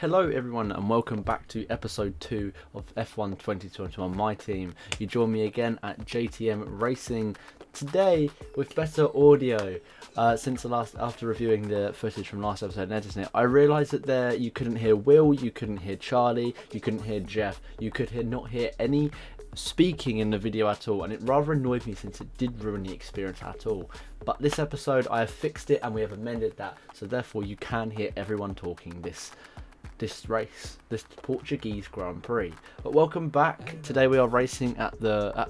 Hello everyone and welcome back to episode 2 of F1 2021 My Team. You join me again at JTM Racing today with better audio. After reviewing the footage from last episode and editing it, I realised that there you couldn't hear Will, you couldn't hear Charlie, you couldn't hear Jeff, you could not hear any speaking in the video at all, and it rather annoyed me since it did ruin the experience at all. But this episode I have fixed it and we have amended that, so therefore you can hear everyone talking this race, this Portuguese Grand Prix. But welcome back. Today we are racing at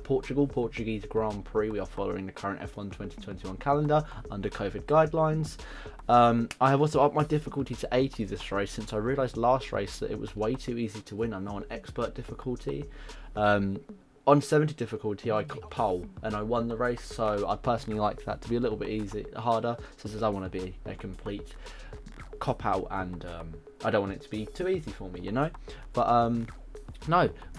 Portuguese Grand Prix. We are following the current F1 2021 calendar under COVID guidelines. I have also upped my difficulty to 80 this race since I realised last race that it was way too easy to win. I'm now on expert difficulty. On 70 difficulty I got pole and I won the race, so I personally like that to be a little bit harder, since I want to be a complete cop out and I don't want it to be too easy for me, you know. But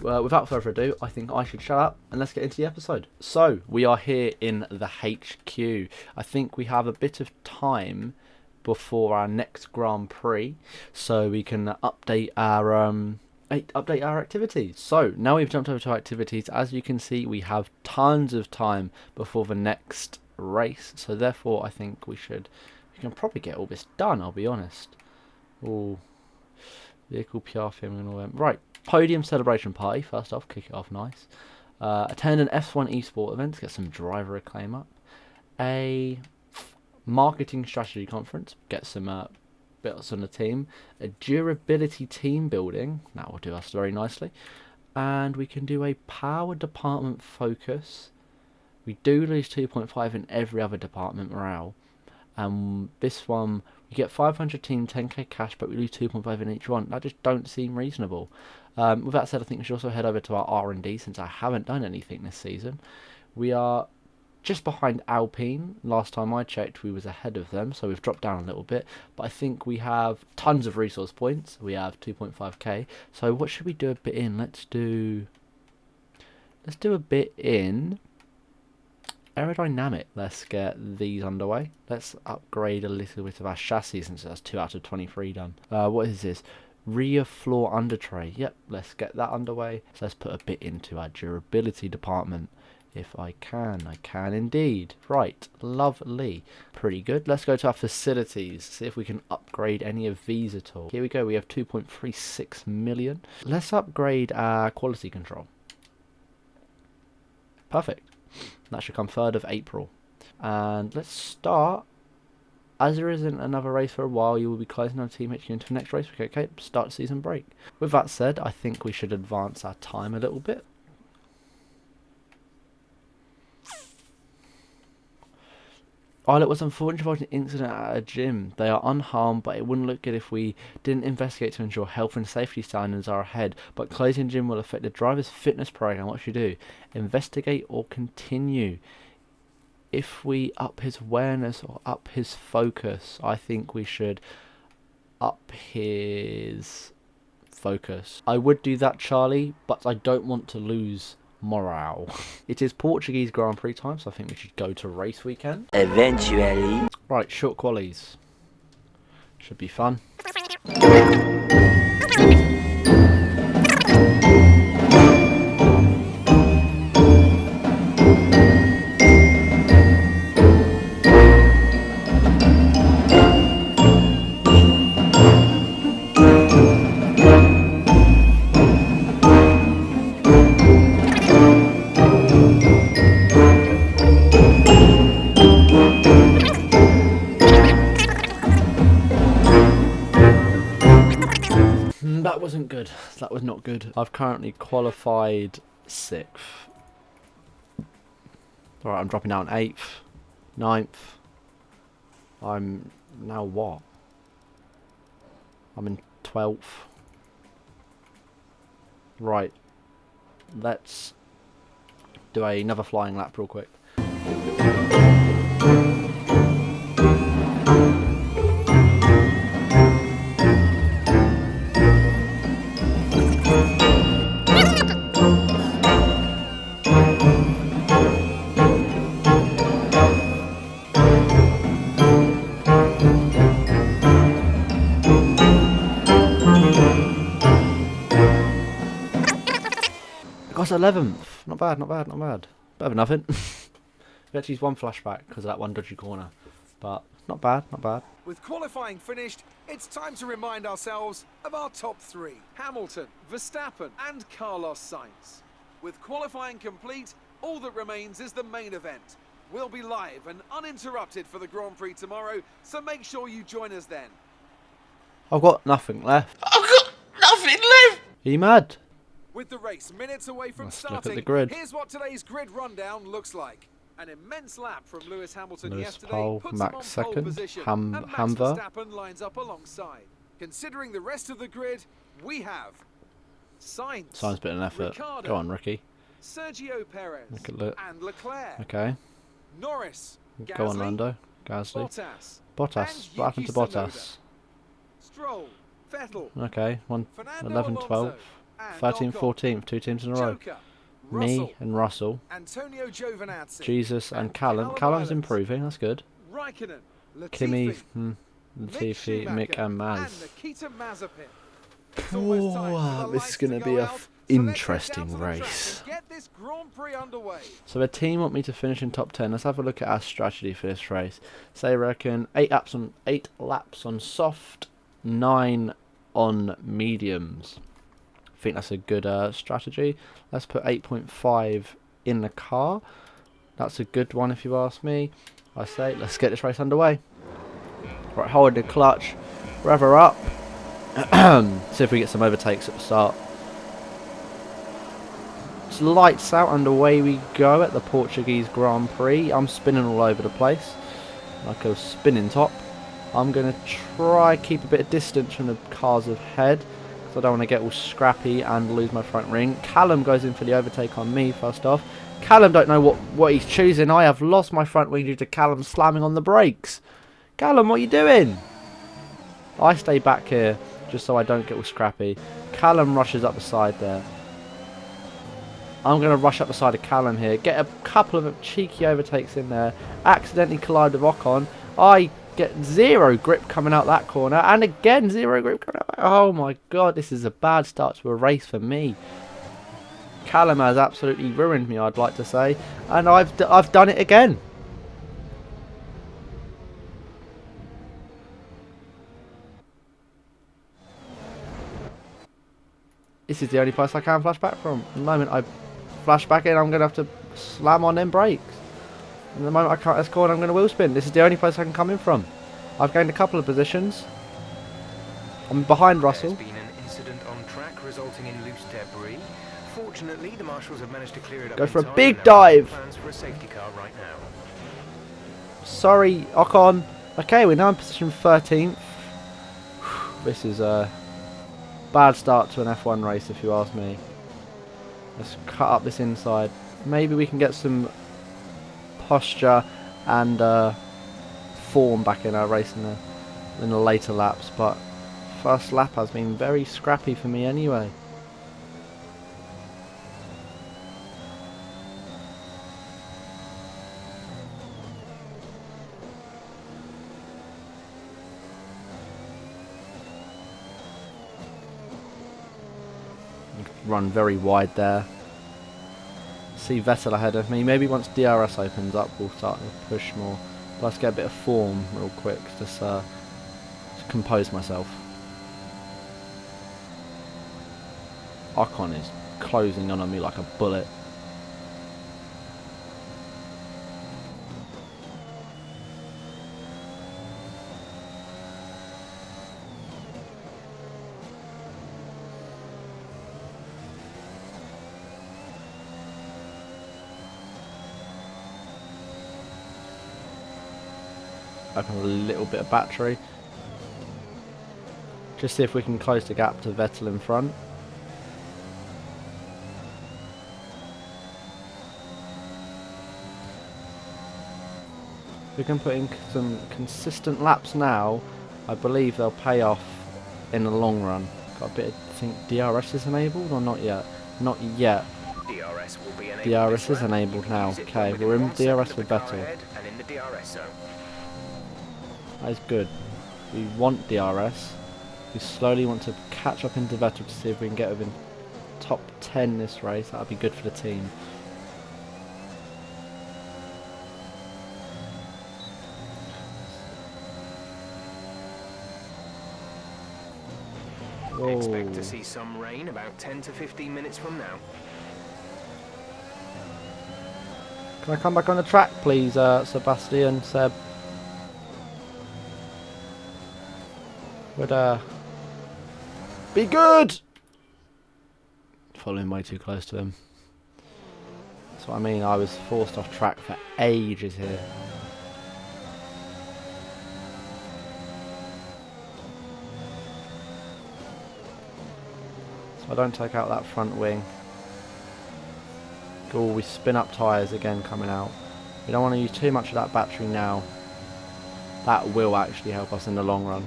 without further ado, I think I should shut up and let's get into the episode. So we are here in the HQ. I think we have a bit of time before our next Grand Prix, so we can update our activities. So now we've jumped over to activities. As you can see, we have tons of time before the next race, so therefore I think we can probably get all this done, I'll be honest. Oh, vehicle PR filming and all that. Right, podium celebration party. First off, kick it off nice. Attend an F1 eSport event to get some driver acclaim up. A marketing strategy conference, get some bits on the team. A durability team building, that will do us very nicely. And we can do a power department focus. We do lose 2.5 in every other department morale. This one, we get 500 team, 10k cash, but we lose 2.5 in each one. That just don't seem reasonable. With that said, I think we should also head over to our R&D, since I haven't done anything this season. We are just behind Alpine. Last time I checked, we was ahead of them, so we've dropped down a little bit. But I think we have tons of resource points. We have 2.5k. So what should we do a bit in? Let's do a bit in aerodynamic. Let's get these underway. Let's upgrade a little bit of our chassis, since that's 2 out of 23 done. What is this? Rear floor under tray. Yep, let's get that underway. So let's put a bit into our durability department. If I can indeed. Right, lovely. Pretty good. Let's go to our facilities, see if we can upgrade any of these at all. Here we go, we have 2.36 million. Let's upgrade our quality control. Perfect. That should come 3rd of April. And let's start. As there isn't another race for a while, you will be closing on Team HQ into the next race. Okay, start season break. With that said, I think we should advance our time a little bit. Islet was unfortunately involved in an incident at a gym. They are unharmed, but it wouldn't look good if we didn't investigate to ensure health and safety standards are ahead. But closing gym will affect the driver's fitness program. What should you do? Investigate or continue? If we up his awareness or up his focus, I think we should up his focus. I would do that, Charlie, but I don't want to lose morale. It is Portuguese Grand Prix time, so I think we should go to race weekend. Eventually. Right, short qualies. Should be fun. That wasn't good. That was not good. I've currently qualified 6th. Alright, I'm dropping down 8th, 9th. I'm now what? I'm in 12th. Right. Let's do another flying lap real quick. got 11th. Not bad, not bad, not bad. Better than nothing. We actually used one flashback because of that one dodgy corner. But not bad, not bad. With qualifying finished, it's time to remind ourselves of our top three. Hamilton, Verstappen and Carlos Sainz. With qualifying complete, all that remains is the main event. We'll be live and uninterrupted for the Grand Prix tomorrow, so make sure you join us then. I've got nothing left. I've got nothing left! Are you mad? With the race minutes away from Let's look at starting, the grid. here's what today's grid rundown looks like. An immense lap from Lewis Hamilton Lewis yesterday pole, puts Max him on second, pole position, and Max Hamver. Verstappen lines up alongside. Considering the rest of the grid, we have Sainz, Sainz bit of an effort. Ricardo, Go on, Ricky. Sergio Perez, and Leclerc. Okay. Norris, Gasly, Go on, Lando. Gasly. Bottas. What happened to Bottas? Stroll, Vettel, Okay. 11, 12, 13, 14th. 2 teams in a row. Joker, Me Russell, and Russell. Antonio Giovinazzi, Jesus and Callum. Callum's improving. That's good. Raikkonen, Kimmy, Latifi, Latifi, Mick and Maz. Nikita Mazepin. It's almost time for the This is lights going to be go a out, so let's interesting get down to the track race. and get this Grand Prix underway. So the team want me to finish in top 10. Let's have a look at our strategy for this race. So they reckon 8 laps on soft, 9 on mediums. I think that's a good strategy. Let's put 8.5 in the car. That's a good one if you ask me. I say let's get this race underway. Right, hold the clutch, rev her up. See if we get some overtakes at the start. It's lights out and away we go at the Portuguese Grand Prix. I'm spinning all over the place like a spinning top. I'm going to try keep a bit of distance from the cars ahead because I don't want to get all scrappy and lose my front ring. Callum goes in for the overtake on me first off. Callum don't know what he's choosing. I have lost my front wing due to Callum slamming on the brakes. Callum, what are you doing? I stay back here just so I don't get all scrappy. Callum rushes up the side there. I'm going to rush up the side of Callum here. Get a couple of cheeky overtakes in there. Accidentally collide with Ocon. I get zero grip coming out that corner. And again, zero grip coming out. Oh my god, this is a bad start to a race for me. Callum has absolutely ruined me, I'd like to say. And I've done it again. This is the only place I can flash back from. The moment I flash back in, I'm going to have to slam on them brakes. And the moment I can't escort, I'm going to wheel spin. This is the only place I can come in from. I've gained a couple of positions. I'm behind Russell. There's been an incident on track resulting in loose debris. Fortunately, the marshals have managed to clear it up. Go for a in time, big and there are dive. plans for a safety car right now. Sorry, Ocon. Okay, we're now in position 13th. This is a bad start to an F1 race, if you ask me. Let's cut up this inside. Maybe we can get some posture and form back in our race in the later laps. But first lap has been very scrappy for me anyway. Run very wide there. See Vettel ahead of me. Maybe once DRS opens up we'll start to push more. But let's get a bit of form real quick just to compose myself. Ocon is closing on me like a bullet. Open a little bit of battery. Just see if we can close the gap to Vettel in front. We can put in some consistent laps now. I believe they'll pay off in the long run. Got a bit of, I think DRS is enabled or not yet? Not yet. DRS will be enabled. DRS is enabled now. Okay, we're in DRS with Vettel. And in the DRS zone. That is good. We want DRS. We slowly want to catch up into Vettel to see if we can get within top 10 this race. That would be good for the team. Expect to see some rain about 10 to 15 minutes from now. Can I come back on the track, please, Sebastian, Seb? Would be good. Following way too close to him. That's what I mean. I was forced off track for ages here. So I don't take out that front wing. Cool, we spin up tyres again coming out. We don't want to use too much of that battery now. That will actually help us in the long run.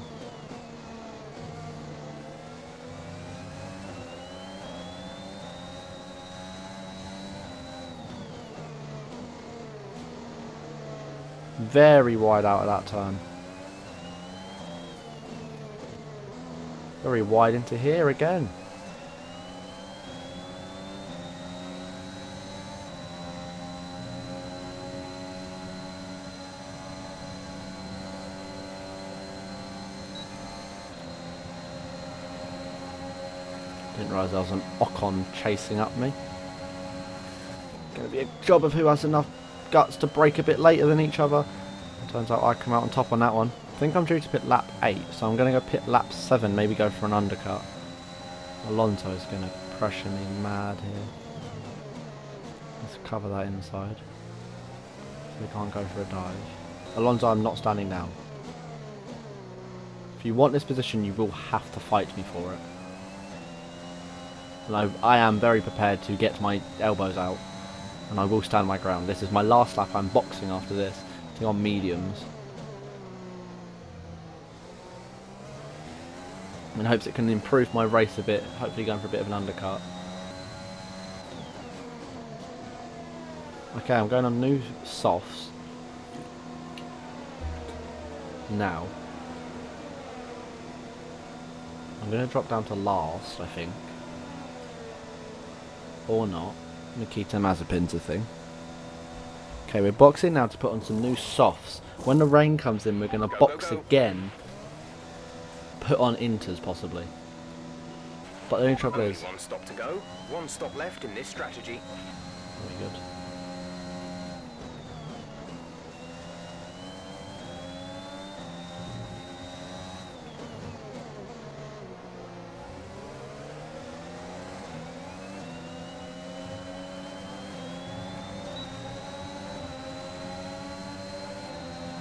Very wide out of that turn. Very wide into here again. Didn't realise there was an Ocon chasing up me. Gonna be a job of who has enough guts to brake a bit later than each other. It turns out I come out on top on that one. I think I'm due to pit lap 8, so I'm going to go pit lap 7, maybe go for an undercut. Alonso's going to pressure me mad here. Let's cover that inside. So we can't go for a dive. Alonso, I'm not standing down. If you want this position, you will have to fight me for it. And I am very prepared to get my elbows out. And I will stand my ground. This is my last lap. I'm boxing after this. I think on mediums. In hopes it can improve my race a bit. Hopefully going for a bit of an undercut. Okay, I'm going on new softs. Now. I'm going to drop down to last, I think. Or not. Nikita Mazepin's a thing. Okay, we're boxing now to put on some new softs. When the rain comes in, we're going to box again. Put on inters, possibly. But the only trouble is... One stop to go. One stop left in this strategy. Very good.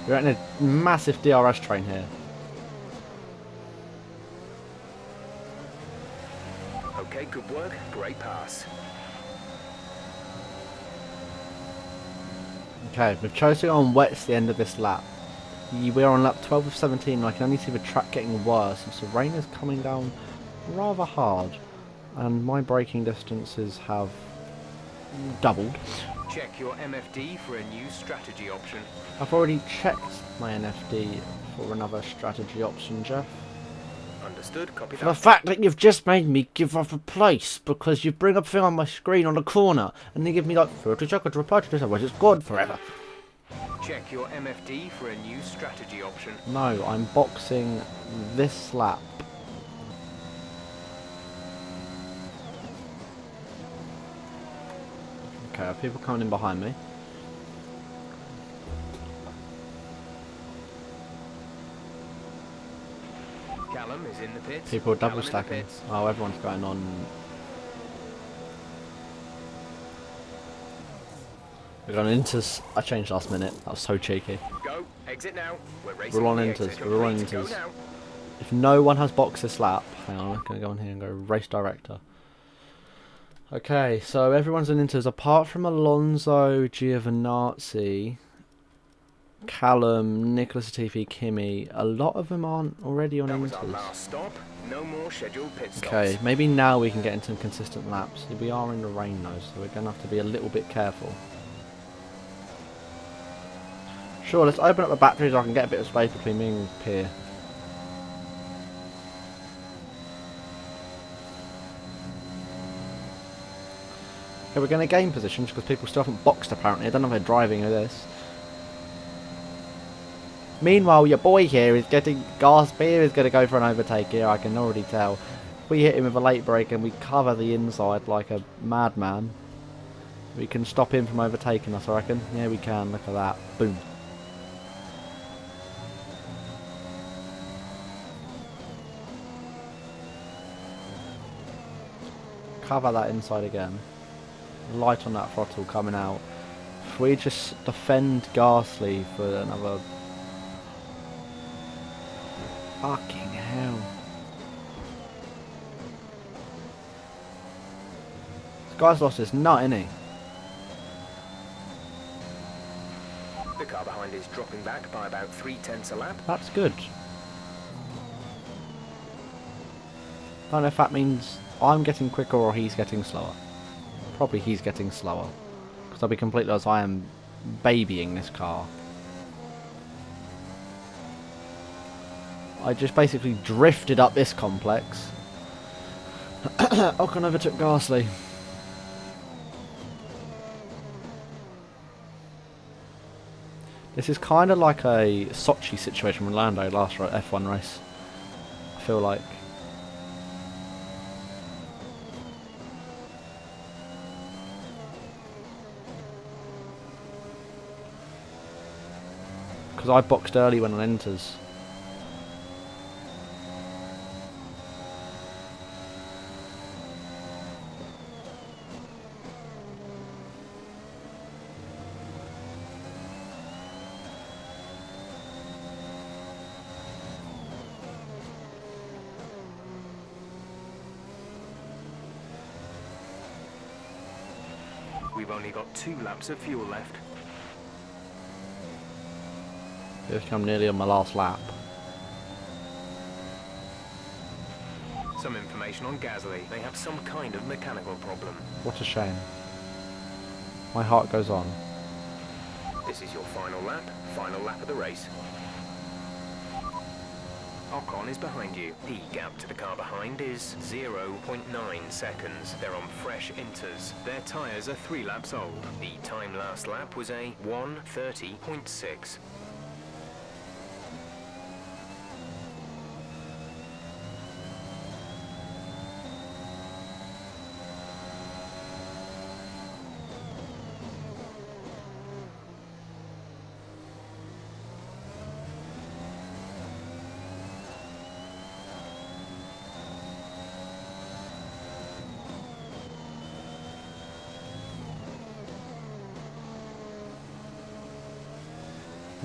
We're in a massive DRS train here. Okay, good work. Great pass. Okay, we've chosen to go on wets the end of this lap. We're on lap 12 of 17 and I can only see the track getting worse. And so rain is coming down rather hard. And my braking distances have doubled. Check your MFD for a new strategy option. I've already checked my NFD for another strategy option, Jeff. Understood, copy For the that. fact that you've just made me give up a place because you bring up a thing on my screen on the corner and you give me like 30 seconds to reply to this, otherwise it's gone forever. Check your MFD for a new strategy option. No, I'm boxing this lap. Okay, are people coming in behind me? Callum is in the pits. People are double Callum in the stacking. pits. Oh, everyone's going on. We're going into. I changed last minute. That was so cheeky. Go, exit now. We're racing We're on the inters. exit. We're on Complete. Go inters. now. If no one has boxed this lap, hang on, I'm going to go on here and go race director. Okay, so everyone's in inters apart from Alonso, Giovinazzi, Callum, Nicholas Latifi, Kimi. A lot of them aren't already on That was our inters. last stop. No more scheduled pit stops. Okay, maybe now we can get into some consistent laps. We are in the rain though, so we're going to have to be a little bit careful. Sure, let's open up the batteries so I can get a bit of space between me and Pierre. Okay, we're going to gain positions because people still haven't boxed apparently. I don't know if they're driving with this. Meanwhile, your boy here is getting... Garspier is going to go for an overtake here, I can already tell. If we hit him with a late break and we cover the inside like a madman, we can stop him from overtaking us, I reckon. Yeah, we can. Look at that. Boom. Cover that inside again. Light on that throttle coming out. If we just defend Ghastly for another... Fucking hell. This guy's lost his nut, isn't he? The car behind is dropping back by about 0.3 a lap. That's good. Don't know if that means I'm getting quicker or he's getting slower. Probably he's getting slower. Because I'll be completely honest, I am babying this car. I just basically drifted up this complex. Ocon overtook Ghastly. This is kind of like a Sochi situation with Lando last F1 race. I feel like. Because I boxed early when it enters. We've only got 2 laps of fuel left. I'm nearly on my last lap. Some information on Gasly. They have some kind of mechanical problem. What a shame. My heart goes on. This is your final lap of the race. Ocon is behind you. The gap to the car behind is 0.9 seconds. They're on fresh inters. Their tyres are 3 laps old. The time last lap was a 1:30.6.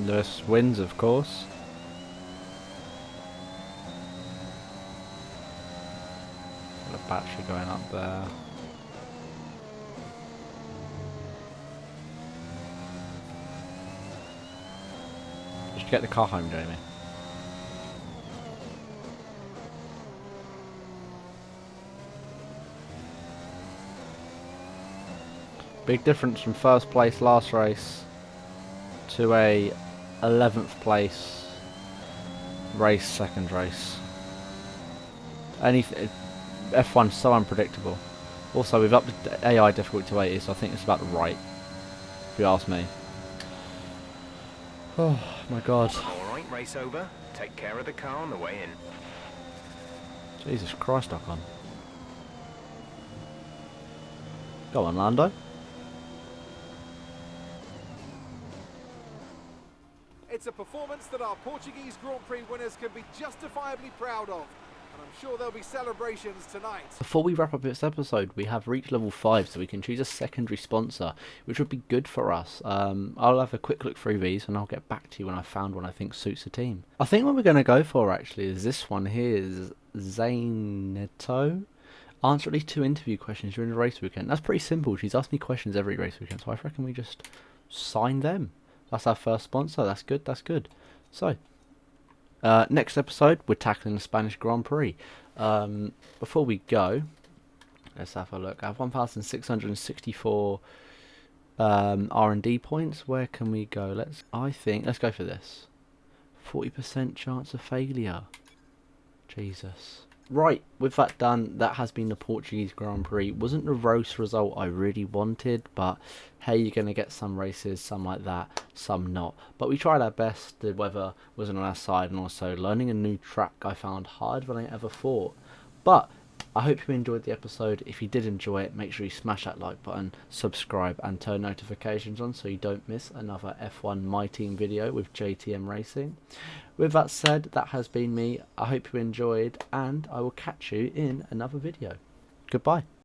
Lewis wins, of course. Got a battery going up there. Just get the car home, Jamie. Big difference from first place last race to a 11th place second race. F1's so unpredictable. Also, we've upped the AI difficulty to 80, so I think it's about right, if you ask me. Oh my god. Alright, race over. Take care of the car on the way in. Jesus Christ, Ocon. Go on, Lando. It's a performance that our Portuguese Grand Prix winners can be justifiably proud of. And I'm sure there'll be celebrations tonight. Before we wrap up this episode, we have reached level 5, so we can choose a secondary sponsor, which would be good for us. I'll have a quick look through these, and I'll get back to you when I've found one I think suits the team. I think what we're going to go for, actually, is this one here, is Zaineto. Answer at least 2 interview questions during the race weekend. That's pretty simple. She's asked me questions every race weekend, so I reckon we just sign them. That's our first sponsor. That's good. That's good. So, next episode, we're tackling the Spanish Grand Prix. Before we go, let's have a look. I have 1,664 R&D points. Where can we go? Let's go for this. 40% chance of failure. Jesus. Right, with that done, that has been the Portuguese Grand Prix. Wasn't the race result I really wanted, but hey, you're going to get some races, some like that, some not. But we tried our best, the weather wasn't on our side, and also learning a new track I found harder than I ever thought. But I hope you enjoyed the episode. If you did enjoy it, make sure you smash that like button, subscribe and turn notifications on so you don't miss another F1 My Team video with JTM Racing. With that said, that has been me. I hope you enjoyed, and I will catch you in another video. Goodbye.